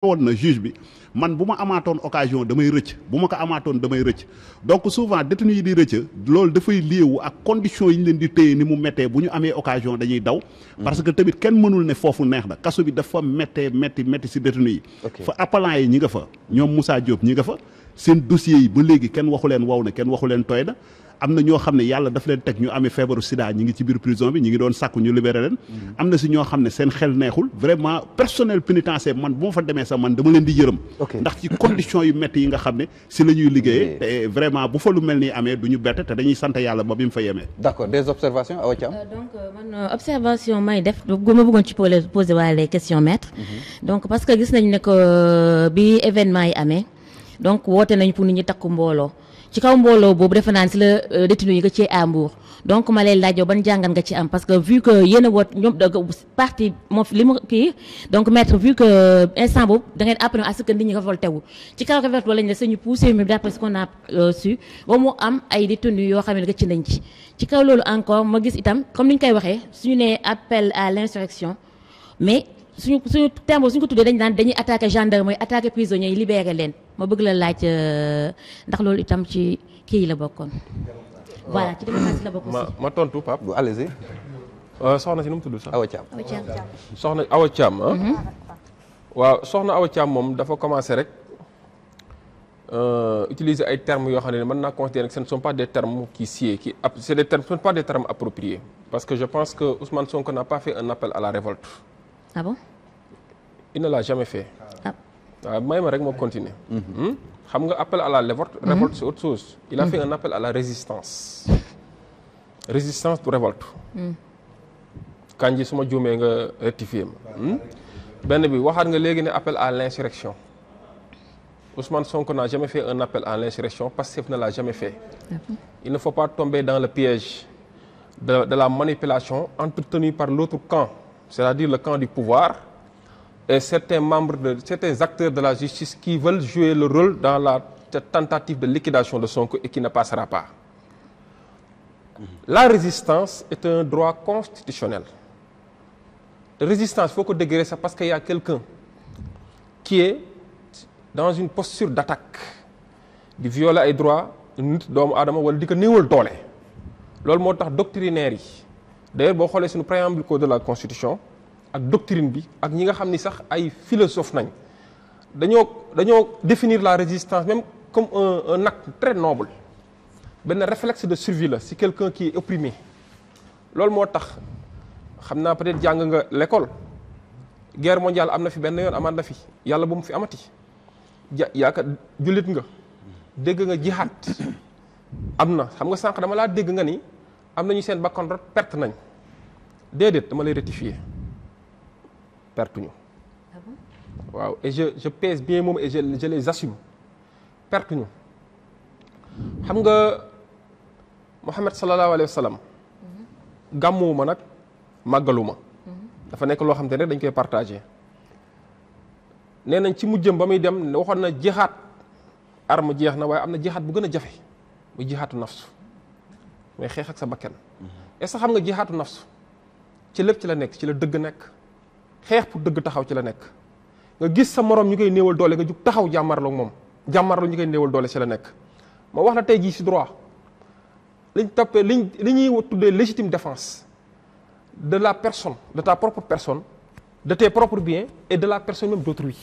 woon na juge bi man bu ma amaatoon occasion damay rëcc bu ma ko amaatoon damay rëcc donc souvent détenu yi di rëcc loolu dafay liewu ak conditions yi ñu leen di téye ni mu méttee bu ñu amee occasion dañuy daw parce que tamit kenn mënul ne foofu neex na kaso bi dafa méttee métti si détenu yi fa appelant yi ñi nga fa ñoom Moussa Diop ñi nga fa seen dossiers yi ba léegi kenn waxu leen wow na kenn waxu leen tooy na am na ñoo xam ne yàlla daf leen teg ñu amee feebaru sida ñi ngi ci biir prison bi ñi ngi doon sàkku ñu libéré leen am na si ñoo xam ne seen xel neexul vraiment personnel pénitentiaire man bu ma fa demee sax man dama leen di yërëm ndax ci conditions yu métti yi nga xam ne si la ñuy liggéeyee te vraiment bu fa lu mel nii amee du ñu bett te dañuy sant yàlla ba bi mu fa yemee d'accord des observations Awa Thiam donc man observation may def ma bëggoon ci poser waale question maître donc parce que gis nañ ne que bi événement yi amee donc woote nañ pour nit ñi takku mbooloo ci kaw mbooloo boobu defe naa ne si la détenu yi nga cee à Mbour donc ma lay laaj yow ban jàngat nga ci am parce que vu que yéen a woot ñoom parti moom li mu kii donc maître vu que instant boobu da ngeen appelé à ce que nit ñi révolté wu ci kaw révolte lañ ne sañu poussé mi d'après ce qu'on a su ba mu am ay détenus yoo xam ne nga ci nañ ci kaw loolu encore ma gis itam comme ni ñu koy waxee suñu nee appel à l'insurrection mais suñu terme suñu ko tuddee dañ naan dañuy attaqué gendarmerie attaqué prisonniers yi libéré leen ma bëgg la laaj ndax loolu itam ci kii yi la bokkoon. voilà ci démocratie la bokkoon aussi. ma tontu Pape. allez-y. soxna si nu mu tudd sax. Awa Thiam. soxna Awa Thiam waaw soxna Awa Thiam moom dafa commencé rek utiliser ay termes yoo xam ne mën naa considérer que ce ne sont pas des termes qui sied ce ne sont pas des termes appropriés parce que je pense que Ousmane Sonko n'a pas fait un appel à la révolte. ah bon. il ne l'a jamais fait. waaw may ma rek moo continuer xam nga appel à la révolte c'est autre chose il a fait un appel à la résistance du révolte kanji su ma juumee nga rectifier ma benn bi waxaat nga léegi ne appel à l'insurrection Ousmane Sonko n'a jamais fait un appel à l'insurrection Pastef ne l'a jamais fait il ne faut pas tomber dans le piège de la manipulation entretenue par l'autre camp c'est-à-dire le camp du pouvoir et certains acteurs de la justice qui veulent jouer le rôle dans la tentative de liquidation de Sonko et qui ne passera pas. La résistance est un droit constitutionnel. La résistance, il faut que dégré ça parce qu'il y a quelqu'un qui est dans une posture d'attaque, di violer ay droits nit doomu aadama wala di ko néewal doole. loolu moo tax doctrinaire yi d'ailleurs boo xoolee suñu préambule code de la constitution ak doctrine bi ak ñi nga xam ni sax ay philosophe nañ dañoo définir la résistance même comme un acte très noble benn réflexe de survie la si quelqu'un qui est opprimé loolu moo tax xam naa peut-être jàng nga l'école guerre mondiale am na fi benn yoon amaat na fi yàlla bu mu fi amati yaaka jullit nga dégg nga jihaat am na xam nga sànq dama laa dégg nga ni am nañu seen bakkan rot perte nañ déedéet dama lay rectifier pertuñu waaw et je pèse bien moom et je les assume pertuñu xam nga Muhammad sallallahu alayhi wa sallam gàmmuwuma nag màggaluma dafa nekk loo xam te ne dañ koy partagé nee nañ ci mujjëm ba muy dem waxoon na jihaat arme jeex na waaye am na jihaat bu gën a jafe muy jihaatu nafsu mooy xeex ak sa bakkan est-ce que xam nga jihaatu nafsu ci lépp ci la nekk ci la dëgg nekk xeex pour dëgg taxaw ci la nekk nga gis sa morom ñu koy néewal doole nga jug taxaw jàmmarloo moom jàmmarloo ñu koy néewal doole ci la nekk ma wax la tey jii ci droit liñ toppee li ñuy tuddee légitime défense de la personne de ta propre personne de tes propres biens et de la personne même d'autrui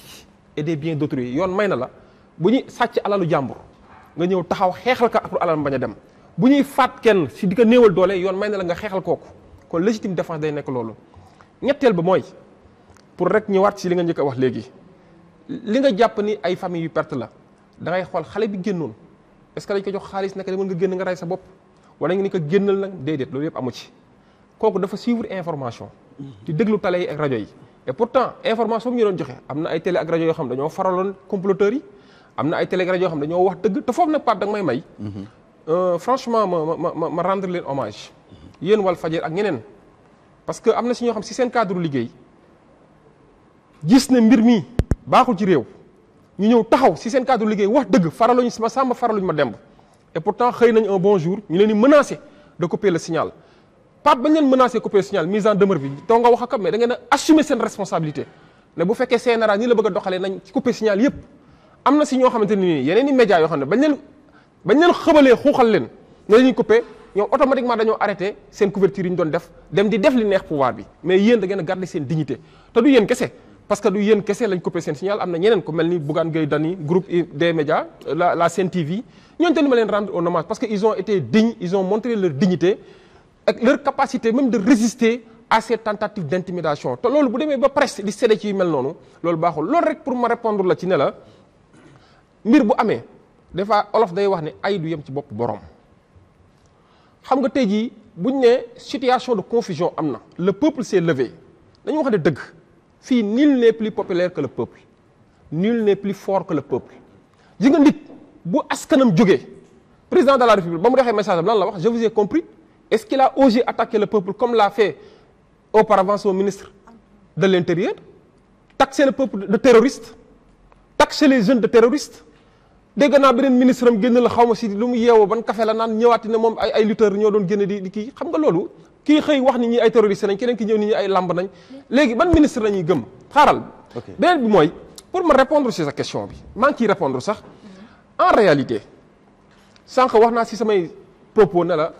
et des biens d'autrui yoon may na la bu ñuy sàcc alalu jàmbur nga ñëw taxaw xeexal ko pour alal bañ a dem bu ñuy faat kenn si di ko néewal doole yoon may na la nga xeexal kooku kon légitime défense day nekk loolu ñetteel ba mooy pour rek ñëwaat ci li nga njëkk a wax léegi li nga jàpp ni ay famille yu perte la da ngay xool xale bi génnoon est-ce que dañ ko jox xaalis nekk demoon nga génn nga rey sa bopp wala nga ni ko génnal nag déedéet loolu yëpp amu ci kooku dafa suivre information di déglu télé yi ak rajo yi et pourtant information bi ñu doon joxe am na ay télé ak rajo yoo xam dañoo faraloon comploteurs yi am na ay télé ak rajo yoo xam dañoo wax dëgg te foofu nag Pape da nga may franchement ma rendre leen hommage yéen Walf Fadjri ak ñeneen parce que am na si ñoo xam si seen cadre liggéey gis ne mbir mi baaxul ci réew ñu ñëw taxaw si seen cadre liggéey wax dëgg faraluñ ma sàmba faraluñ ma demb et pourtant xëy nañ un bon jour ñu leen di menacer de couper le signal Pape bañ leen menacer couper le signal mise en demeure bi doo nga wax ak mais da ngeen a assumer seen responsabilité ne bu fekkee CNRA nii la bëgg a doxalee nañ ci couper signal yëpp am na si ñoo xamante ni yeneen i médias yoo xam ne bañ leen xëbalee xuuxal leen ne lañuy couper ñoom automatiquement dañoo arrêté seen couverture yi ñu doon def dem di def li neex pouvoir bi mais yéen da ngeen a garder seen dignité te du yéen kese parce que du yéen kese lañ coupé seen signal am na ñeneen ku mel ni Bougane Gueye Dany groupe des médias la Sen TV ñooñu tamit ma leen rendre un hommage parce que ils ont été dignes ils ont montré leur dignité ak leur capacité même de résister à ces tentatives d'intimidation te loolu bu demee ba presse di séddee ci yu mel noonu loolu baaxul loolu rek pour ma répondre la ci ne la mbir bu amee des fois olof day wax ne ay du yem ci bopp borom. xam nga tey jii buñ ne situation de confusion am na le peuple s'est levé dañu wax ne dëgg fii nul n'est plus populaire que le peuple nul n'est plus fort que le peuple ji nga nit bu askanam jógee président de la république ba mu defee message am lan la wax je vous ai compris est-ce qu'il a osé attaquer le peuple comme l'a fait auparavant son ministre de l'intérieur taxer le peuple de terroriste taxer les jeunes de terroristes dégg naa beneen ministre am génn la xaw ma si lu mu yeewoo ban café la naan ñëwaati ne moom ay lutteurs ñoo doon génne di kii xam nga loolu kii xëy wax nit ñi ay terroristes nañ keneen ki ñëw nit ñi ay lamb nañ léegi ban ministre la ñuy gëm xaaral. beneen bi mooy pour me répondre sur sa question bi maa ngi ciy répondre sax en réalité sànq wax naa si samay propos ne la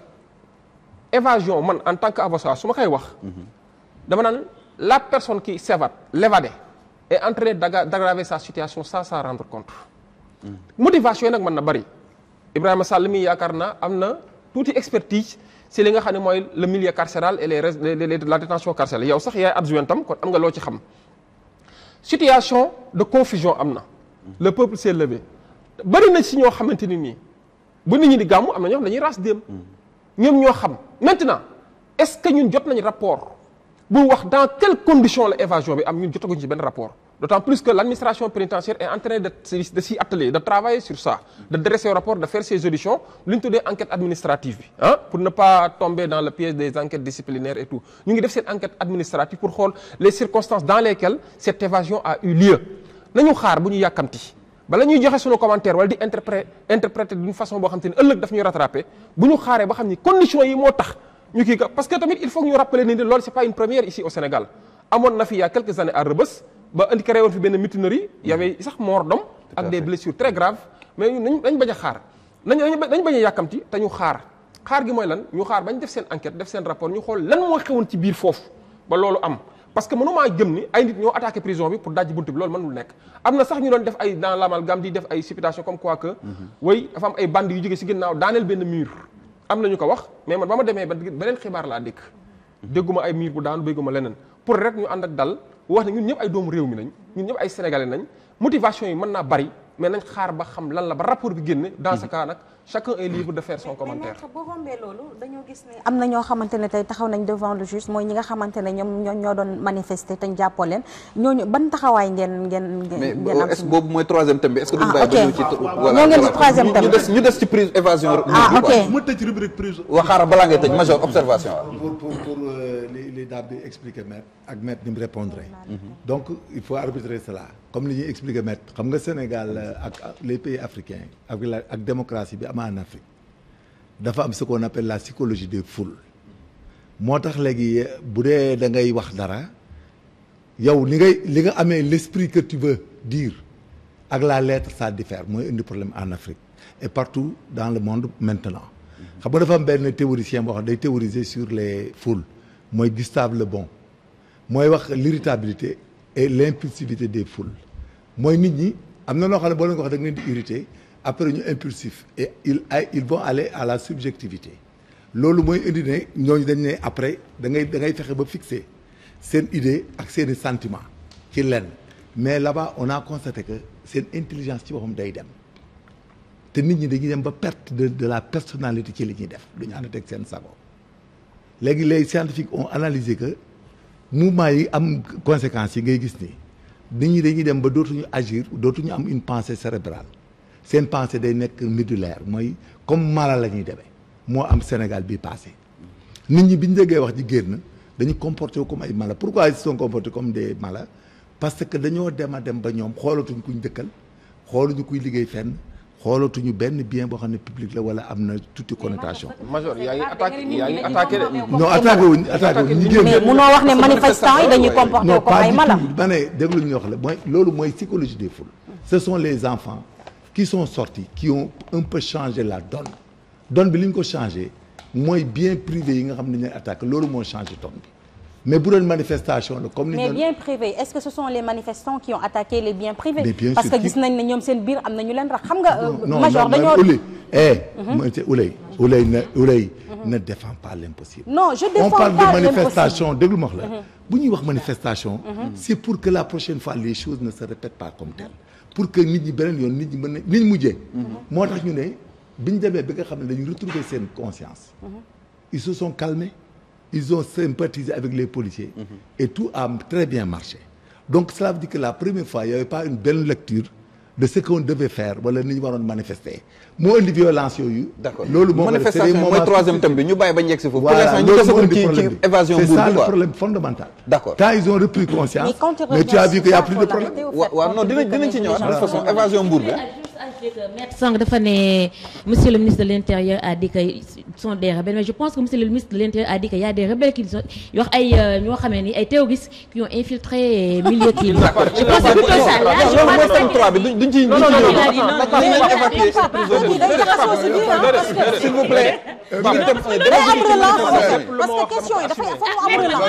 évasion man en tant qu'avocat su ma koy wax. dama naan la personne qui s'évade l'évadé est en train d'aggraver sa situation sans s'en rendre compte. motivation yi nag mën na bari Ibrahima Sall mi yaakaar naa am na tuuti expertise si li nga xam ne mooy le milieu carcéral et la détention carcérale yow sax yaay adjointam kon am nga loo ci xam situation de confusion am na le peuple s'est levé bari na si ñoo xamante ni nii bu nit ñi di gàmmu am na ñoo xam dañuy raas dem ñoom ñoo xam maintenant est-ce que ñun jot nañ rapport bu wax dans quelles conditions la évasion bi am ñun jotaguñ ci benn rapport d'autant plus que l'administration pénitentiaire est en train de s'y atteler de travailler sur ça de dresser un rapport de faire ses auditions lu ñu tuddee enquête administrative bi pour ne pas tomber dans le piège des enquêtes disciplinaires et tout ñu ngi def seen enquête administrative pour xool les circonstances dans lesquelles cette évasion a eu lieu nañu xaar bu ñu yàkkamti bala ñuy joxe suñu commentaire wala di interpréter d'une façon boo xam te ne ëllëg daf ñuy rattraper bu ñu xaaree ba xam ni conditions yi moo tax ñu kii ka parce que tamit il faut que ñu rappeler ni loolu c'est pas une première ici au Sénégal amoon na fi il y a quelques années à Rebeuss ba indi créé woon fi benn mutinerie y avait sax mort d'homme ak des blessures très graves mais ñun nañ bañ a xaar nañ bañ a yàkkamti te ñu xaar gi mooy lan ñu xaar bañ def seen enquête def seen rapport ñu xool lan moo xewoon ci biir foofu ba loolu am parce que mënumaa gëm ni ay nit ñoo attaqué prison bi pour dajji buntu bi loolu mënul nekk am na sax ñu doon def ay dans l'amalgame di def ay supputation comme quoi que way dafa am ay bandes yu jógee si ginnaaw daaneel benn mur am na ñu ko wax mais man ba ma demee ba beneen xibaar laa dégg dégguma ay mur bu daanu dégguma leneen pour rek ñu ànd ak dal wax ne ñun ñëpp ay doomu réew mi nañ ñun ñëpp ay sénégalais nañ motivation yi mën naa bari mais nañ xaar ba xam lan la ba rapport bi génne dans ce cas nag chacun est libre de faire son commentaire. mais boo rombee loolu dañoo gis ne am na ñoo xamante ne tey taxaw nañ devant le juge mooy ñi nga xamante ne ñoo doon manifester te ñu jàppoo leen ñooñu ban taxawaay ngeen am. est-ce que boobu mooy troisième thème bi est-ce que duñ bàyyi ba ñëw ci ñoo ngeen ci troisième thème ñu des ci prise évasion. ok ma tëj rubrique prise. waa xaaral balaa ngay tëj major observation. pour li daal di expliquer maître ak maître ni mu répondre donc il faut arbitrer cela comme li ñuy expliquer maître xam nga Sénégal ak les pays africains ak démocratie bi am en Afrique dafa am ce qu'on appelle la psychologie des foules moo tax léegi bu dee da ngay wax dara yow li nga amee l'esprit que tu veux dire ak la lettre ça diffère mooy indi problème en Afrique et partout dans le monde maintenant xam nga dafa am benn théoricien boo xam day théoriser sur les foules mooy Gustave Le Bon mooy wax l'irritabilité et l'impulsivité des foules mooy nit ñi am na loo xam ne boo leen ko wax da nga leen di irrité après ñu impulsif et ils vont aller à la subjectivité loolu mooy indi ne ñooñu dañ ne après da ngay fexe ba fixer seen idée ak seeni sentiment ci lenn mais là-bas on a constaté que seen intelligence ci boppam day dem te nit ñi dañuy dem ba perte de la personnalité ci li ñuy def du ñu ànd teg seen sago léegi les scientifiques ont analysé que mouvement yi am conséquences yi ngay gis ni nit ñi dañuy dem ba dootuñu agir dootuñu am une pensée cérébrale seen pensée day nekk médulaire mooy comme mala la ñuy demee moo am Sénégal bii passé nit ñi bi ñu déggee wax ji génn dañu comporté comme ay mala pourquoi ils se sont comportés comme des mala parce que dañoo dem a dem ba ñoom xoolatuñ kuñ dëkkal xooluñu kuy liggéey fenn xoolatuñu benn bien boo xam ne public la wala am na tuuti connotation. major yaa ngi attaqué de. non attaqué wuñ ñi génn. mais munoo wax ne manifestants yi dañuy comporter comme ay mala. ma ne déglu ñu wax la mooy loolu mooy psychologie des foules. ce sont les enfants qui sont sortis qui ont un peu changé la donne bi li ñu ko changé mooy bien privé yi nga xam ne ñooy attaqué loolu moo changé donne bi. mais bu doon manifestation la comme ni mais bien privé est-ce que ce sont les manifestants qui ont attaqué les biens privés? Mais bien parce sûr, que gis nañ ne ñoom seen biir am na ñu leen rax xam nga. non major dañoo Ouley ne défend pas l'impossible. non je défends on parle pas de manifestation déglu ma wax la. bu ñuy wax manifestation. c'est pour que la prochaine fois les choses ne se répètent pas comme telles. pour que nit ñi beneen yoon nit ñi mën na nit ñi mujjee. moo tax ñu ne bi ñu demee bi nga xam ne dañu retrouver seen conscience. ils se sont calmés. ils ont sympathisé avec les policiers. Et tout a très bien marché. Donc cela veut dire que la première fois il n'y avait pas une belle lecture de ce qu'on devait faire wala ni ñu waroon manifester moo indi violence yooyu. d'accord loolu moo manifestation mooy troisième thème bi ñu bàyyi ba njëkk si foofu. voilà loolu moo indi problème bi évasion c'est Mbour ça bi le quoi. problème fondamental. D'accord. Quand ils ont repris conscience. mais tu as vu qu'il y a plus de problème. waaw non dinañ ci ñëwaat de toute façon évasion Mbour bi. Maître Sang dafa ne monsieur le ministre de l'Intérieur a dit que sont des rebelles mais je pense que monsieur le ministre de l'Intérieur a dit qu'il y a des rebelles qui sont yoo wax ay ñoo xamee ni ay terroristes qui ont infiltré milieu kii bi. je pense que plutôt ça là je loolu mooy pense thème 3 bi duñ ci non, s'il vous plaît. day am relance parce que question yi dafay fa mu am relance.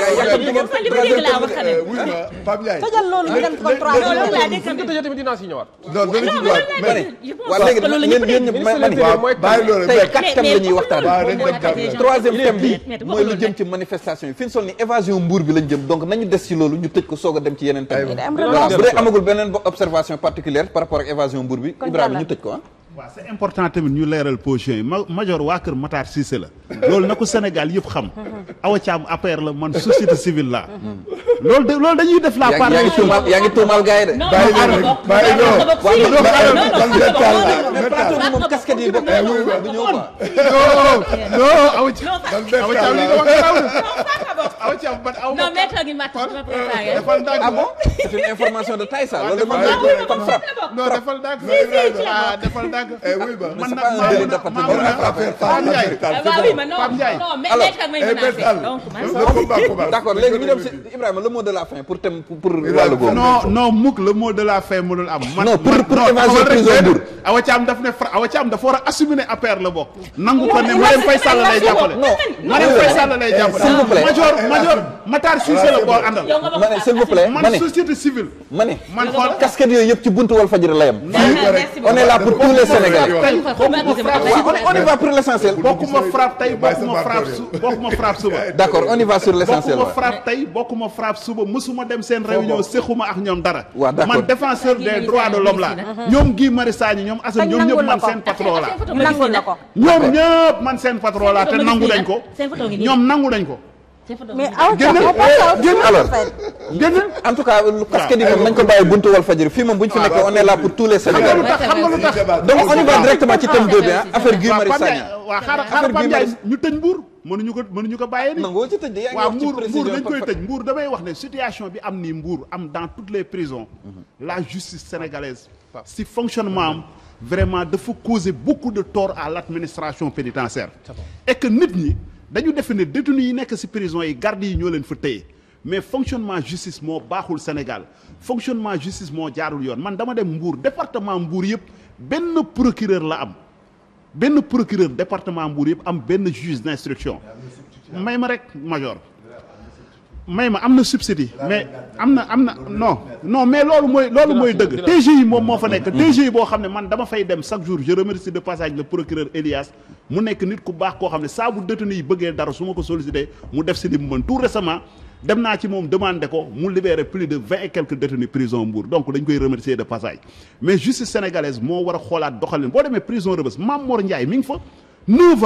oui ma Pape Ndiaye. tëjal loolu ñu dem ko suñ ko tëjee tamit dinaa si ñëwaat. non dana ci ñëwaat mais. waaw léegi yéen ñëpp bàyyi loolu tey 4 thèmes la ñuy waxtaan. waaw dañ dem tàmbali. troisième thème bi mooy lu jëm ci manifestation yi fi ñu sol ni évasion Mbour bi lañ jëm donc nañu des ci loolu ñu tëj ko soog a dem ci yeneen thème bu dee amagul beneen observation particulière par rapport ak évasion Mbour bi Ibrahima ñu tëj ko ah. waaw c'est important tamit ñu leeral position yi major waa kër Matar Cissé la loolu na ko Sénégal yëpp xam Awa Thiam APR la man société civile la loolu dañuy def la part yaa ngi tuumal gars yi de. bàyyi leen rek bàyyi plateau moom casquette yi bokk du ñëw quoi. non Awa Thiam li nga wax Awa Thiam ban aw non maître gi mat ma préparé. defal ndànk ah bon c'est une information de taille ça loolu dafa kon frappe. non defal ndànk defal ndànk oui ba man c'est nag pas un délit d'appartenance. Pape Ndiaye Pape Ndiaye non mais maître ak may menacé donc man d'accord léegi ñu dem si Ibrahima le mot de la fin pour thème pour wàllu googu. non mukk le mot de la fin mënul am. non pour évasion prison Mbour. Awa Thiam daf ne Awa Thiam dafa war a assumer ne APR la bokk. nangu ko ne Marème Faye Sall lay jàppale. Marème Faye Sall lay jàppale. s'il vous plaît major Matar Cissé la boo àndal. ma ne s'il vous plaît ma man ne société civile. ma ne man xool casquette yooyu yëpp ci buntu Walfadjri la yem. on est là pour tous les Sénégalais. on y va pour l'essentiel. bokkuma frappe tey bokkuma frappe suba. d'accord on y va sur l'essentiel. bokkuma frappe tey bokkuma frappe suba mësuma dem seen réunion séxuma ak ñoom dara. waaw d'accord man défenseur des droits de l'homme la ñoom Guy Marius Sagna ñoom Assane ñoom ñëpp man seen patron la nangul na ko. ñoom ñëpp man seen patron la te nangu dañ ko ñoom nangu dañ ko mais Awa Thiam alors génn en tout cas casquette yi moom nañ ko bàyyi buntu Walfadjri fii moom bu ñu fi nekkee on est là pour tous les Sénégalais. xam nga lu tax donc on y va directement ci thème 2 bi affaire Guy Marius Sagna. waaw xaaral Pape Ndiaye ñu tëj Mbour mënuñu ko bàyyee ni nangoo ci tëj de yaa ngi waaw wax ci Mbour précision dañ koy tëj Mbour damay wax ne situation bi am nii Mbour am dans toutes les prisons la justice sénégalaise si fonctionnement am vraiment dafa causer beaucoup de tort à l'administration pénitentiaire et que nit ñi dañu defe ne détenus yi nekk ci prison yi garde yi ñoo leen fa téye mais fonctionnement justice moo baaxul Sénégal fonctionnement justice moo jaarul yoon man dama dem Mbour département Mbour yëpp benn procureur la am benn procureur département Mbour yëpp am benn juge d'instruction may ma rek major may ma am na subside mais am na non mais loolu mooy dëgg TGI moom moo fa nekk TGI boo xam ne man dama fay dem chaque jour je remercie de passage le procureur Elias mu nekk nit ku baax koo xam ne saa bu détenu yi bëggee dara su ma ko sollicité mu def si li mu mën tout récemment dem naa ci moom demandé ko mu libéré plus de 20 et quelques détenus prison Mbour donc dañ koy remercier de passage mais justice sénégalaise moo war a xoolaat doxalin boo demee prison Rebeuss Mame Mor Ndiaye mi ngi fa 9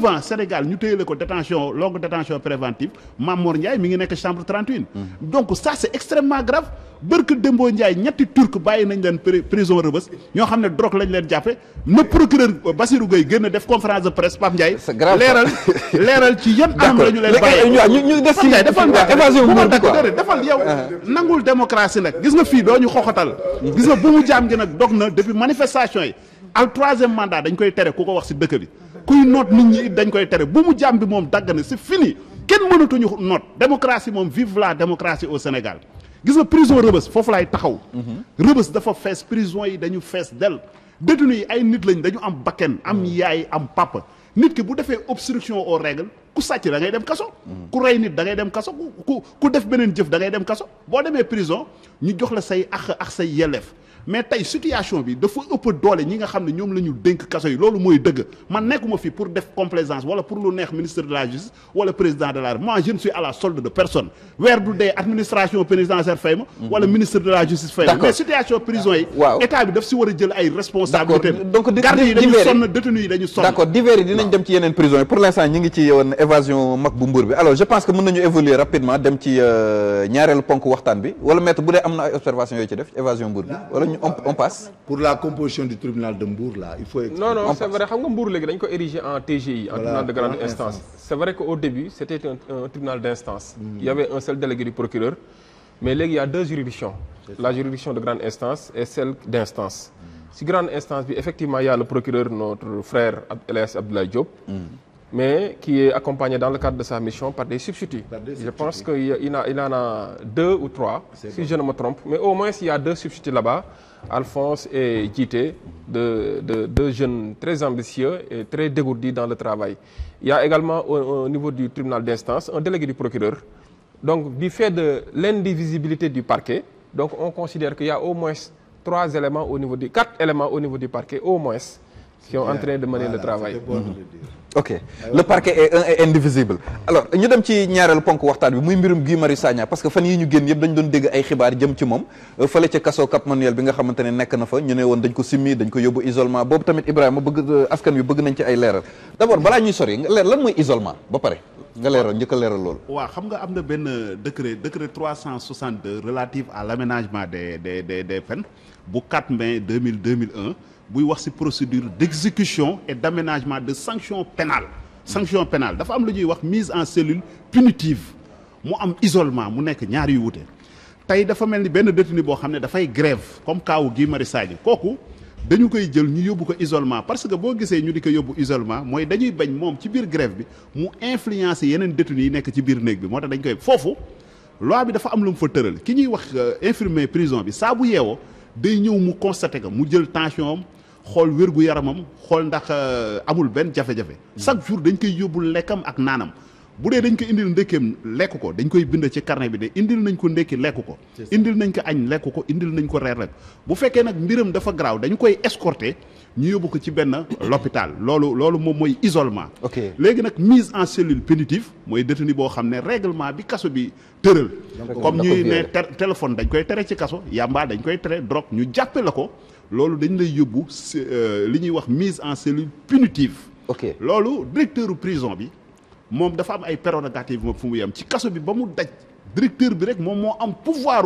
ans Sénégal ñu téyele ko détention longue détention préventive Mame Mor Ndiaye mi ngi nekk chambre 38 donc ça c'est extrêmement grave bërk Dembo Ndiaye ñetti turc bàyyi nañ leen prison Rebeuss ñoo xam ne drogue lañ leen jàppe na procureur Bassirou Gueye génn def conférence de presse Pape Ndiaye leeral ci yan anam la ñu leen bàyyi ñu des ci defal évasion bu ma dakk déedéet defal yow nangul démocratie nag gis nga fii doo ñu xoxatal gis nga bu mu jaam gi nag dog na depuis manifestation yi al 3e mandat dañ koy tere ku ko wax ci dëkk bi kuy noot nit ñi it dañ koy tere bu mu jàmm bi moom dagg na c'est fini kenn mënatuñu noot démocratie moom vive la démocratie au Sénégal gis nga prison Rebeuss foofu laay taxaw Rebeuss dafa fees prison yi dañu fees del détenus yi ay nit lañ dañu am bakken am yaay am papa nit ki bu defee obstruction aux règles ku sàcc da ngay dem kaso ku rey nit da ngay dem kaso ku def beneen jëf da ngay dem kaso boo demee prison ñu jox la say ak say yelleef mais tey situation bi dafa ëpp doole ñi nga xam ne ñoom la ñu dénk kaso yi loolu mooy dëgg man nekkuma fi pour def complaisance wala pour lu neex ministre de la justice wala président de la République moi je ne suis à la solde de personne weer du dee administration pénitentiaire fay ma wala ministre de la justice fay ma mais situation prison yi état bi daf si war a jël ay responsabilités donc garde yi dañu sonn détenus yi dañu sonn d'accord divers yi dinañ dem ci yeneen prison yi pour l'instant ñi ngi ci woon évasion mag bu Mbour bi alors je pense que mën nañu évoluer rapidement dem ci ñaareelu ponk waxtaan bi wala maître bu dee am na ay observation yooyu ci def évasion Mbour bi wala on passe. Pour la composition du tribunal de Mbour là il faut. non c'est vrai xam nga Mbour léegi dañ ko érigé en TGI en tribunal de grande instance. C'est vrai qu'au début c'était un tribunal d'instance. Il y avait un seul délégué du procureur mais léegi il y a 2 juridictions. La juridiction de grande instance et celle d'instance. Si grande instance bi effectivement il y a le procureur notre frère Elias Abdoulaye Diop. Mais qui est accompagné dans le cadre de sa mission par des substituts. Je pense qu'il en a 2 ou 3, si je ne me trompe. Mais au moins, il y a 2 substituts là-bas, Alphonse et Djité, deux jeunes très ambitieux et très dégourdis dans le travail. Il y a également au niveau du tribunal d'instance un délégué du procureur. Donc, du fait de l'indivisibilité du parquet, donc on considère qu'il y a au moins 4 éléments au niveau du parquet, au moins, qui sont en train de mener le travail. Ok le parquet est indivisible alors ñu dem ci ñaareelu ponk waxtaan bi muy mbirum Guy Marius Sagna parce que fan yi ñu génn yëpp dañu doon dégg ay xibaar jëm ci moom fële ca kaso Cap Manuel bi nga xamante ne nekk na fa ñu ne woon dañ ko simmi dañ ko yóbbu isolement boobu tamit Ibrahima bëgg askan wi bëgg nañ ci ay leeral d'abord balaa ñuy sori nga leer lan mooy isolement ba pare nga leeral njëkk a leeral loolu. waaw xam nga am na benn décret 362 relatif à l'aménagement des peines bu 4 mai 2001 buy wax ci procédure d'exécution et d'aménagement de sanctions pénales sanction pénale dafa am lu ñuy wax mise en cellule punitive mu am isolement mu nekk ñaar yu wute tey dafa mel ni benn détenu boo xam ne dafay grève comme kaawu Guy Marius Sagna kooku dañu koy jël ñu yóbbu ko isolement parce que boo gisee ñu di ko yóbbu isolement mooy dañuy bañ moom ci biir grève bi mu influencer yeneen détenus yi nekk ci biir néeg bi moo tax dañ koy foofu loi bi dafa am lu mu fa tëral ki ñuy wax infirmier prison bi saa bu yeewoo day ñëw mu constater que mu jël tension am xool wérgu yaramam xool ndax amul benn jafe-jafe chaque jour dañ koy yóbbul lekkam ak naanam bu dee dañ ko indil ndekkeem lekk ko dañ koy bind ci carnet bi de indil nañ ko ndekki lekk ko indil nañ ko añ lekk ko indil nañ ko reer lekk bu fekkee nag mbiram dafa garaaw dañu koy escorter ñu yóbbu ko ci benn l'hôpital loolu moom mooy isolement léegi nag mise en cellule punitive mooy détenu boo xam ne règlement bi kaso bi tëral comme ñuy ne téléphone dañ koy tere ci kaso yamba dañ koy tere drogue ñu jàppe la ko loolu dañ lay yóbbu li ñuy wax mise en cellule punitive loolu directeur prison bi moom dafa am ay prérogatives moom fu mu yem ci kaso bi ba mu daj directeur bi rek moom moo am pouvoir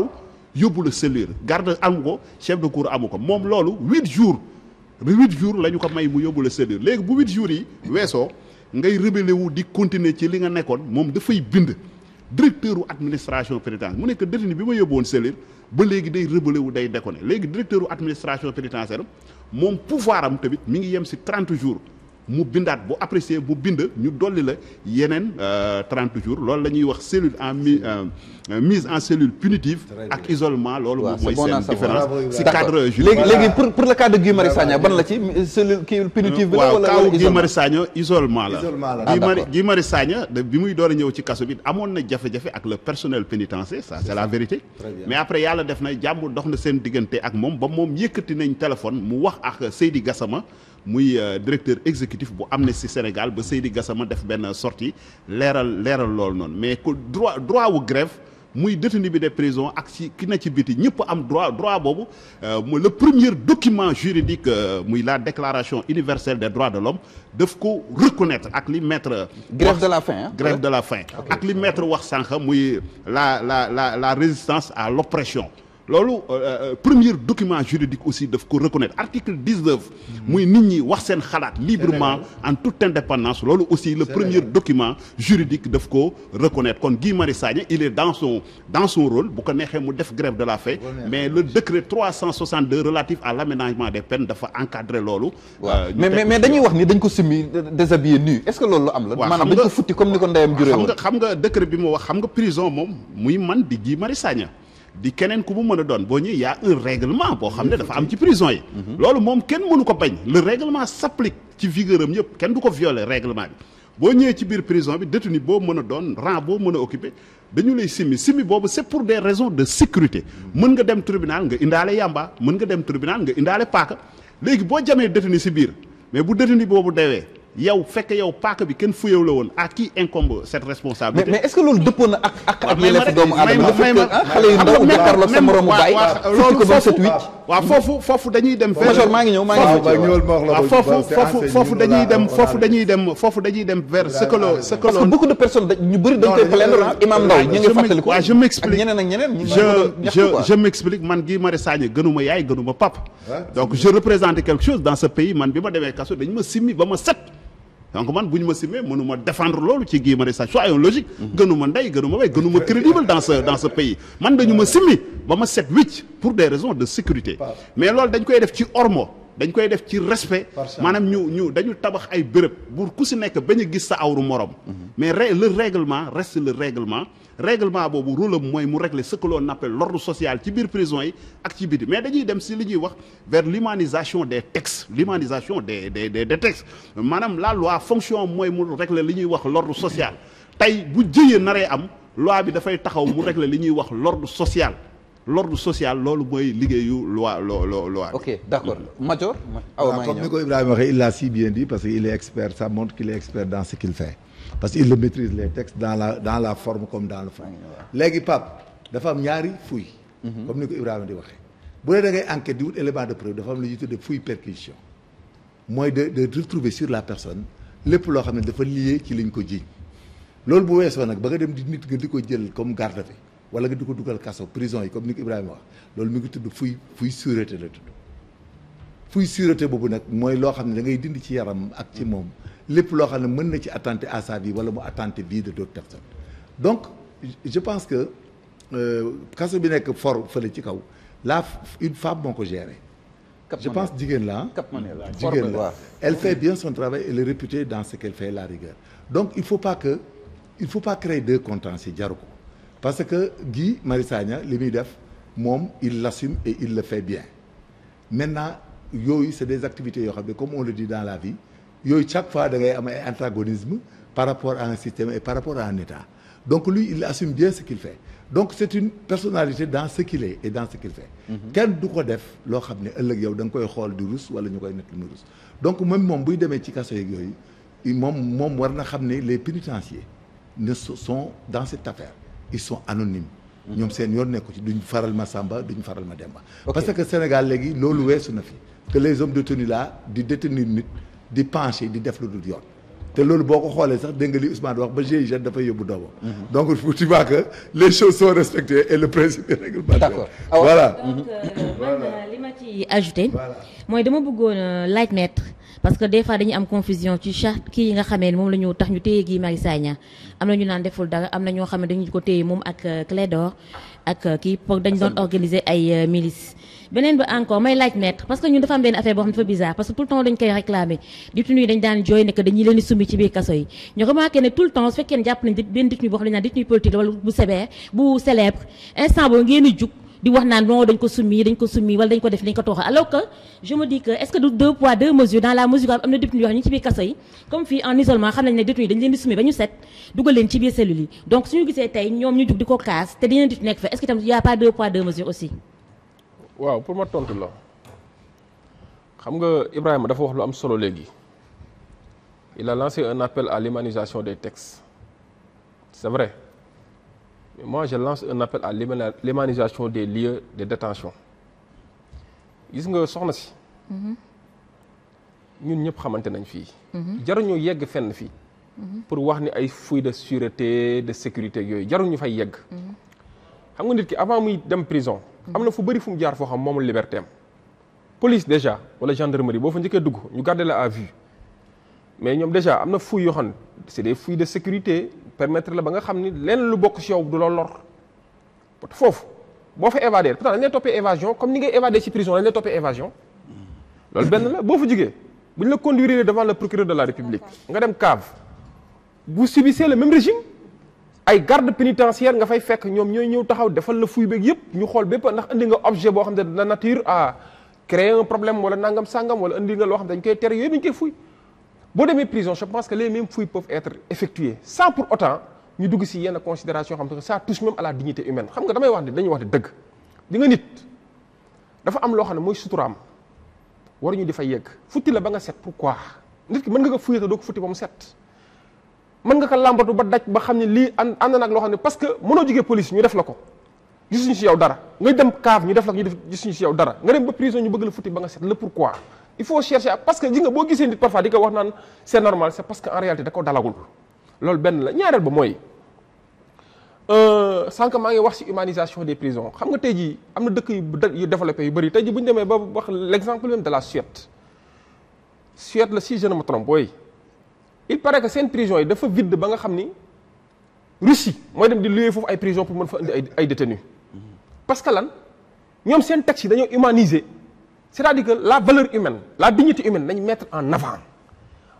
yóbbu la cellule garde amu ko chef de cour amu ko moom loolu 8 jours la ñu ko may mu yóbbu la cellule léegi bu 8 jours yi weesoo ngay rebelle wu di continuer ci li nga nekkoon moom dafay bind directeur administration pénitentiaire mu nekk détenu bi ma yóbbu woon cellule ba léegi day rebelle wu day déconné léegi directeur administration pénitentiaire moom pouvoir am tamit mi ngi yem ci 30 jours mu bindaat bu apprécier bu bind ñu dolli la yeneen 30 jours loolu la ñuy wax cellule mise en cellule punitive ak isolement loolu moom mooy seen différence ci cadre juridique léegi pour le cas de Guy Marius Sagna ban la ci cellule kii punitive bi la wala kaaw Guy Marius Sagna isolement la Guy Marius Sagna bi muy door a ñëw ci kaso bi amoon na jafe-jafe ak le personnel pénitentiaire ça c'est la vérité mais après yàlla def na jàmm dox na seen diggante ak moom ba moom yëkkati nañ téléphone mu wax ak Seydi Gassama muy directeur exécutif bu Amnesty Sénégal ba Seydi Gassama def benn sortie leeral loolu noonu mais que droit wu grève muy détenu bi de prison ak ci ki na ci biti ñëpp am droit boobu le premier document juridique muy la déclaration universelle des droits de l'homme daf ko reconnaître ak li maître grève de la faim grève de la faim ak li maître wax sànq muy la résistance à l'oppression loolu premier document juridique aussi daf ko reconnaître article 19 muy nit ñi wax seen xalaat librement en toute indépendance loolu aussi le premier document juridique daf ko reconnaître kon Guy Marius Sagna il est dans son rôle bu ko neexee mu def grève de la faim mais le décret 362 relatif à l'aménagement des peines dafa encadrer loolu mais dañuy wax ni dañ ko simmi déshabillé nu est-ce que loolu lu am la maanaam dañ ko futti comme ni ko ndeyam juree woon xam nga décret bi mu wax xam nga prison moom muy man di Guy Marius Sagna di keneen ku mu mën a doon boo ñëwee y a un règlement boo xam ne dafa am ci prison yi loolu moom kenn mënu ko bañ le règlement s'applique ci vigueur am yëpp kenn du ko violer règlement bi boo ñëwee ci biir prison bi détenu boo mën a doon rang boo mën a occuper dañu lay simmi boobu c'est pour des raisons de sécurité mën nga dem tribunal nga indaale yamba mën nga dem tribunal nga indaale paaka léegi boo jamee détenu si biir mais bu détenu boobu deewee yow fekk yow paaka bi kenn fuyew la woon à qui incombe cette responsabilité. mais est-ce que loolu dëppoo na ak yelleefu doomu aadama xale yu ndaw jàkkaarloo sa moromu baay loolu foofu dañuy dem major maa ngi ñëw foofu dañuy dem vers ce que parce que beaucoup de personnes ñu bëri dañ koy plaindre imam Ndaw ñu ngi fàttali ko je m'explique ak ñeneen je m'explique man Guy Marius Sagna gënuma yaay gënuma pap donc je représente quelque chose dans ce pays man bi ma demee kaso dañu ma simmi ba ma set donc man bu ñu ma simmee mënuma défendre loolu ci Guy Marius Sagna soyons logique gënuma ndey gënuma way gënuma crédible dans ce pays man dañu ma simmi ba ma set wicc pour des raisons de sécurité mais loolu dañ koy def ci ormo dañ koy def ci respect maanaam ñu dañu tabax ay béréb pour ku si nekk bañ a gis sa awru morom mais le règlement reste le règlement boobu rôle am mooy mu régler ce que l'on appelle l'ordre social ci biir prison yi ak ci biti mais dañuy dem si li ñuy wax vers l'humanisation des textes l'humanisation des textes maanaam la loi fonction mooy mu régler li ñuy wax l'ordre social tey bu jëyee naree am loi bi dafay taxaw mu régler li ñuy wax l'ordre social loolu mooy liggéeyu loi ok d'accord Major comme ni ko Ibrahima waxee il l'a si bien dit parce que il est expert ça montre qu'il est expert dans ce qu'il fait parce que il le maîtrise les textes dans la forme comme dans le fond léegi Pape dafa am ñaari fouille comme ni ko Ibrahima di waxee bu dee da ngay enquête di wut élément de preuve dafa am lu ñuy tuddee fouille perquisition mooy de retrouver sur la personne lépp loo xam ne dafa lié ci liñ ko jiiñ loolu bu weesoo nag ba nga dem di nit nga di ko jël comme garde à vue wala nga di ko dugal kaso prison yi comme ni ko Ibrahima wax loolu mi ngi tudd fouille sûreté la tudd fouille sûreté boobu nag mooy loo xam ne da ngay dindi ci yaram ak ci moom lépp loo xam ne mën na ci attenter à sa vie wala mu attenter vie de d'autres personnes donc je pense que kaso bi nekk fële ci kaw une femme moo ko géré je pense jigéen la jigéen la elle fait bien son travail elle est réputée dans ce qu'elle fait la rigueur donc il faut pas créer deux contentieux jaru ko parce que Guy Marius Sagna li muy def moom il l'assume et il le fait bien maintenant yooyu c'est des activités yoo xam ne comme on le dit dans la vie yooyu chaque fois da ngay am ay antagonisme par rapport à un système et par rapport à un État donc lui il assume bien ce qu'il fait donc c'est une personnalité dans ce qu'il est et dans ce qu'il fait kenn du ko def loo xam ne ëllëg yow da nga koy xool di rus wala ñu koy nekk lu mu rus donc même moom buy demee ci kaso yeeg yooyu moom war na xam ne les pénitenciers ne sont dans cette affaire ils sont anonymes ñoom seen yoon nekku ci duñ faral ma Samba duñ faral ma Demba parce que Sénégal léegi loolu weesu na fi que les hommes détenus là di détenir nit di pencher di def lu dul yoon te loolu boo ko xoolee sax dégg nga li Ousmane wax ba GIGN dafay yóbbu doomam donc tu vois que les choses sont respectées et le principe est réglementaire. D'accord. Voilà. donc man li ma ci ajouté mooy dama bëggoon laaj maître parce que des fois dañuy am confusion ci charte kii yi nga xamee ne moom la ñu tax ñu téye Guy Marius Sagna am na ñu naan deful dara am na ñoo xam ne dañu ko téye moom ak Clédor ak kii pour dañ doon organiser ay milices beneen bi encore may laaj maître parce que ñun dafa am benn affaire boo xam ne dafa bizarre parce que tout le temps dañ koy réclamer détenu yi dañ daan jooy ne que dañuy leen di summi ci biir kaso yi ñu remarqué ne tout le temps su fekkee ne jàpp nañ benn détenu boo xam ne dañ naan détenu politique wala bu sévère bu célèbre instant boobu ngeen di jug di wax naan non dañ ko summi wala dañ ko def dañ ko tooxal alors que je me dis que est-ce que du deux poids deux mesures dans la mesure am na détenu yoo xam ne ñu ci biir kaso yi comme fii en isolement xam nañ ne détenu yi dañ leen di summi ba ñu set dugal leen ci biir cellules yi donc suñu gisee tey ñoom ñu jug di ko kaas te dañu leen di nekk fa est-ce que tam y a pas deux poids deux mesures aussi. waaw pour ma tontu la xam nga Ibrahima dafa wax lu am solo léegi il a lancé un appel à l'humanisation des textes c'est vrai mais moi je lance un appel à l'humanisation des lieux de détention gis nga soxna si ñun ñëpp xamante nañ fii jaruñu yegg fenn fii pour wax ni ay fouilles de sûreté de sécurité yooyu jaruñu fay yegg xam nga nit ki avant muy dem prison am na fu bëri fu mu jaar foo xam moomul liberté am police déjà wala gendarmerie boo fa njëkkee dugg ñu garder la à vue mais ñoom déjà am na fouilles yoo xam ne c'est des fouilles de sécurité permettre la ba nga xam ni lenn lu bokk ci yow du la lor foofu boo fa évadé pourtant dañ lay toppee évasion comme ni ngay évadé ci prison dañ lay toppee évasion loolu benn la boo fa jugee bu ñu la conduire devant le procureur de la République nga dem cave vous subissez le même régime ay garde pénitentiaire nga fay fekk ñoom ñooy ñëw taxaw defal la fouille beeg yëpp ñu xool bépp ndax indi nga objet boo xam ne de nature à créer un problème wala nangam sangam wala indi nga loo xam ne dañ koy tere yooyu dañ koy fouille boo demee prison je pense que les mêmes fouilles peuvent être effectuées sans pour autant ñu dugg si yenn considération xam ne ça touche même à la dignité humaine xam nga damay wax ni dañuy wax ni dëgg di nga nit dafa am loo xam ne mooy suturaam waruñu di fa yegg futti la ba nga set pourquoi nit ki mën nga ko fouiller te doo ko futti ba mu set mën nga ko làmbatu ba daj ba xam ne lii ànd nag loo xam ne parce que mënoo jógee police ñu def la ko gisuñu si yow dara nga dem cave ñu def la ko ñu def gisuñu si yow dara nga dem ba prison ñu bëgg la futti ba nga set le pourquoi il faut chercher parce que ji nga boo gisee nit parfois di ko wax naan c'est normal c'est parce que en réalité da ko dalagul loolu benn la ñaareel ba mooy sànq maa ngi wax ci humanisation des prisons xam nga tey jii am na dëkk yu développé yu bëri tey jii bu ñu demee ba wax l'exemple même de la Suède la si je ne me trompe booy il paraît que seen prison yi dafa vide ba nga xam ni Russie mooy dem di louer foofu ay prison pour mën fa indi ay détenus parce que lan ñoom seen texte yi dañoo humaniser c'est-à-dire que la valeur humaine la dignité humaine nañ mettre en avant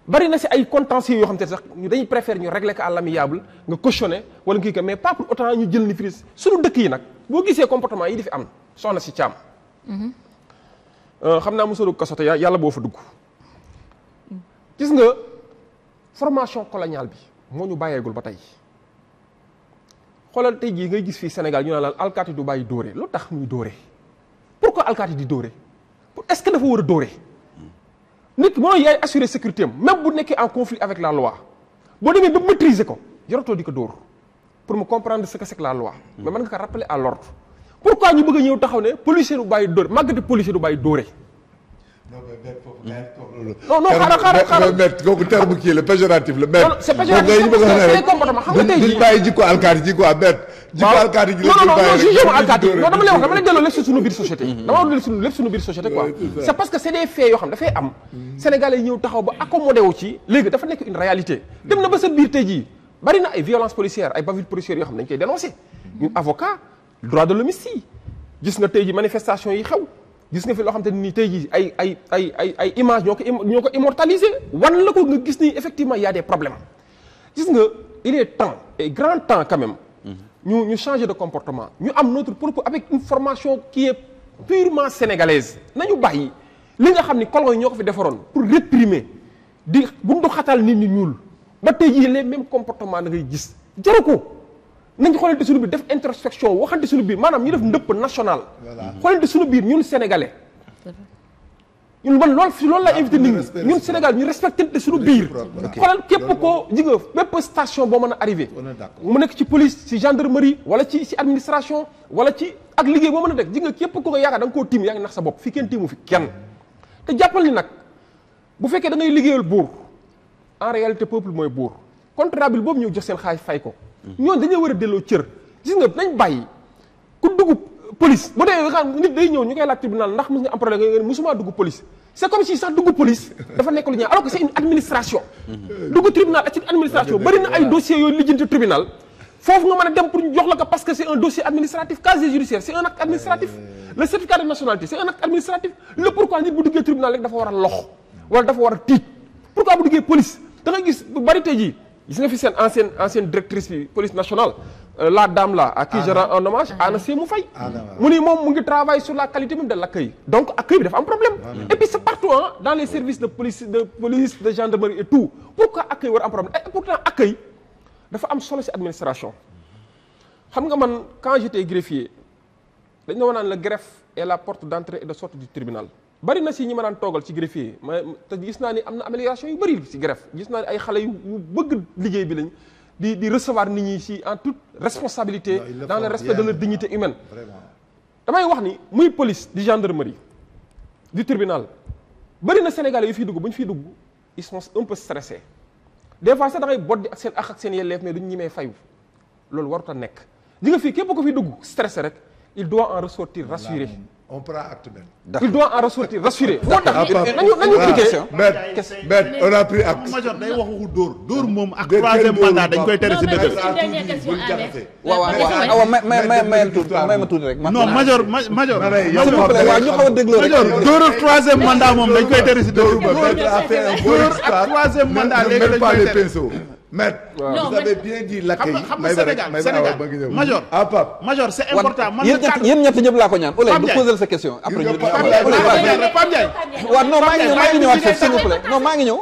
bari na si ay contentieux yoo xam te sax ñu dañuy préférer ñu régler ko à l'amiable nga cautionner wala kii ko mais pas pour autant ñu jël ni fris suñu dëkk yi nag boo gisee comportement yi di fi am soxna si caam xam naa mosoo dugg kaso te yàlla boo fa dugg gis nga formation coloniale bi moo ñu bàyyeegul ba tey xoolal tey jii ngay gis fii Sénégal ñu naan la alkaati du bàyyi dóore lu tax muy dóore pourquoi alkaati di dóore est-ce que dafa war a dóore nit mooy yaay assurer sécurité am même bu nekkee en conflit avec la loi boo demee ba maîtriser ko jaratoo di ko dóor pour mu comprendre ce que c'est que la loi mais mën nga ko rappeler à l'ordre pourquoi ñu bëgg a ñëw taxaw ne policier du bàyyi dóore màggati policier du bàyyi dóore non xaaral maître kooku terme kii la péjoratif la maître c'est péjoratif c'est des comportements xam nga tey jii bàyyi jikko alkaati ji quoi maître jikko alkaati ji non jugé ma alkaati non dama lay wax dama lay delloo lépp si suñu biir société dama wax lépp suñu biir société quoi c'est parce que c'est des faits yoo xam dafay am sénégalais yi ñëw taxaw ba accommodé wu ci léegi dafa nekk une réalité dem na ba sa biir tey jii bari na ay violences policières ay bavures policières yoo xam dañ koy dénoncer ñun avocat droit de l'homme yi gis nga tey jii manifestation yi xew gis nga fi loo xam te ni tey jii ay image ñoo ko immortaliser wan la ko nga gis ni effectivement il y a des problèmes gis nga il est temps et grand temps quand même ñu changer de comportement ñu am notre propre avec une formation qui est purement sénégalaise nañu bàyyi li nga xam ni colon yi ñoo ko fi defaroon pour réprimer di bundu xatal nit ñi ñuul ba tey jii les mêmes comportements da ngay gis jaru ko nañ xoolante suñu biir def introspection waxante suñu biir maanaam ñu def ndëpp national xoolante suñu biir ñun sénégalais ñun man loolu laa invité nit ñi ñun Sénégal ñu respecté suñu biir xoolal képp koo ji nga bépp station boo mën a arrivé mu nekk ci police ci gendarmerie wala ci administration wala ci ak liggéey boo mën a def ji nga képp koo ko yaakaar da nga koo tiim yaa ngi nax sa bopp fii kenn tiimu fi kenn te jàppal ni nag bu fekkee da ngay liggéeyal buur en réalité peuple mooy buur contribuable boobu ñëw jox seen xaalis fay ko ñooñu dañoo war a delloo cër gis nga nañ bàyyi ku dugg police bu dee xam nit day ñëw ñu koy laaj tribunal ndax mos nga am problème nga musuma dugg police c'est comme si sax dugg police dafa nekk lu ñaaw alors que c'est une administration dugg tribunal ak ci administration bari na ay dossiers yooyu lijjanti tribunal foofu nga mën a dem pour ñu jox la ko parce que c'est un dossier administratif casier judiciaire c'est un acte administratif le certificat de nationalité c'est un acte administratif le pourquoi nit bu duggee tribunal rek dafa war a lox wala dafa war a tiit pourquoi bu duggee police da nga gis bu bari tey jii gis nga fi seen ancienne directrice bi police nationale la dame là à qui je rends un hommage Anna Sémou Faye mu ni moom mu ngi travaille sur la qualité même de l'accueil donc accueil bi dafa am problème et puis c'est partout dans les services de police de gendarmerie et tout pourquoi accueil war am problème et pourtant accueil dafa am solo ci administration xam nga man quand j'étais greffier dañ na naan la greffe est la porte d'entrée et de sortie du tribunal bari na si ñi ma daan toogal ci greffier ma te gis naa ni am na amélioration yu bari ci greffe gis naa ni ay xale yu bëgg liggéey bi lañ di recevoir nit ñi ci en toute responsabilité dans le respect de leur dignité humaine damay wax ni muy police di gendarmerie du tribunal bari na Sénégalais yu fiy dugg bu ñu fiy dugg ils sont un peu stressés des fois sax da ngay boddi ak seen ak seen yelleef mais duñ ñimee fayu loolu warut a nekk di nga fii képp ko fiy dugg stressé rek il doit en ressortir rassuré. On prend acte même. Il doit en ressortir rassuré. moo tax nañu question. Maître, on a pris acte. major day wax waxu dóor moom ak troisième mandat dañ koy tere si dëgg. waaw may ma tuuti rek. non major s'il vous plaît waaw ñu xaw a dégloo rek. major dóor ak troisième mandat moom dañ koy tere si dëgg. Maître a fait un bon dóor histoire. ak troisième mandat Ne léegi mêle dañ pas koy les tere. pinceaux. Maître, vous avez bien dit l'accueil. xam nga Sénégal major major c'est important. man yéen ñett ñëpp laa ko ñaan. Olay Pape du Ndiaye. poser sa question. après ñu Pape Ndiaye waaw non maa ngi ñëw s'il vous plaît non maa ngi ñëw.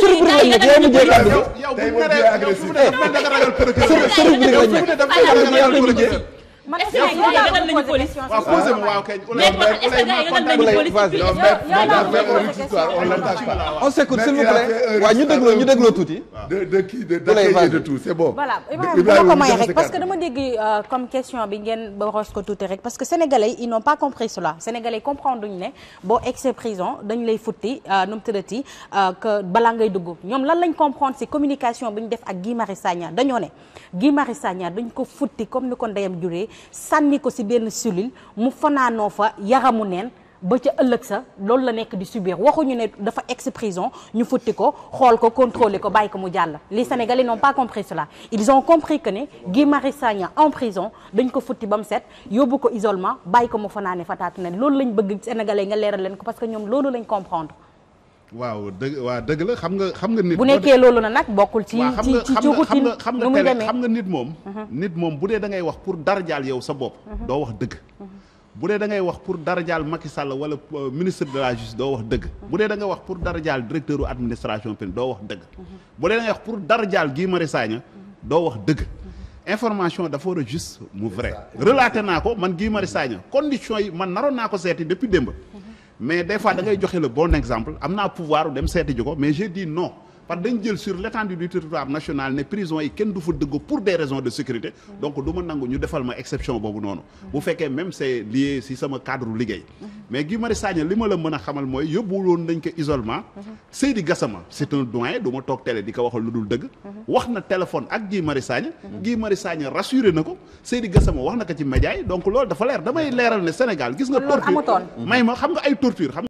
surprise lañ nekk yow mu jël kàddu gi. yow Tey bu moom bien agressif. ñu dafa da nga ragal procureur. surprise lañ nekk. yow mu jël. man est-ce que gars yi ragal nañu police? waaw posé ma waaw kay. est-ce que gars yi ragal nañu police? On l'attaque pas. on s'écoute s'il vous plaît. waaw ñu dégloo tuuti. De de tout, c'est bon. voilà dama ko may rek parce que dama dégg comme question bi ngeen ba roos ko tuuti rek parce que sénégalais ils n'ont pas compris cela sénégalais comprendre duñu ne boo egsee prison dañu lay futti nu mu tëddati que balaa ngay dugg ñoom lan lañ comprendre ci communication bi ñu def ak Guy Marius Sagna dañoo ne Guy Marius Sagna dañ ko futti comme ni ko ndeyam juree sànni ko ci benn cellule mu fanaanoo fa yaramu neen ba ca ëllëg sa loolu la nekk di subir waxuñu ne dafa ex prison ñu futti ko xool ko contrôler ko bàyyi ko mu jàll les Sénégalais n'ont pas compris cela ils ont compris que ne Guy Marius Sagna en prison dañ ko futti ba mu set yóbbu ko isolement bàyyi ko mu fanaane fataatu ne loolu lañ bëgg Sénégalais nga leeral leen ko parce que ñoom loolu lañ comprendre. waaw dëgg la xam nga nit. bu nekkee loolu na nag bokkul ci routine nu muy demee xam nga nit moom. nit moom bu dee da ngay wax pour darajaal yow sa bopp. doo wax dëgg. bu dee da ngay wax pour darajaal Macky Sall wala ministre de la justice doo wax dëgg. bu dee da ngay wax pour darajaal directeur u administration pénale doo wax dëgg. bu dee da ngay wax pour darajaal Guy Marius Sagna doo wax dëgg. information dafa war a juste mu vrai. relaté naa ko man Guy Marius Sagna conditions yi man naroon naa ko seeti depuis démb. mais des fois da ngay joxe le bon exemple am naa pouvoir dem seeti ji ko mais j'ai dit non parce que dañ jël sur l'étendue du territoire national ne prison yi kenn du fa dëgg pour des raisons de sécurité donc du ma nangu ñu defal ma exception boobu noonu bu fekkee même c'est lié si sama cadre liggéey mais Guy Marius Sagna li ma la mën a xamal mooy yóbbuwoon nañ ko isolement Seydi Gassama c'est un doyen du ma toog télé di ko waxal lu dul dëgg wax na téléphone ak Guy Marius Sagna Guy Marius Sagna rassuré na ko Seydi Gassama wax na ko ci média yi donc loolu dafa leer damay leeral ne Sénégal gis nga torture may ma xam nga ay torture xam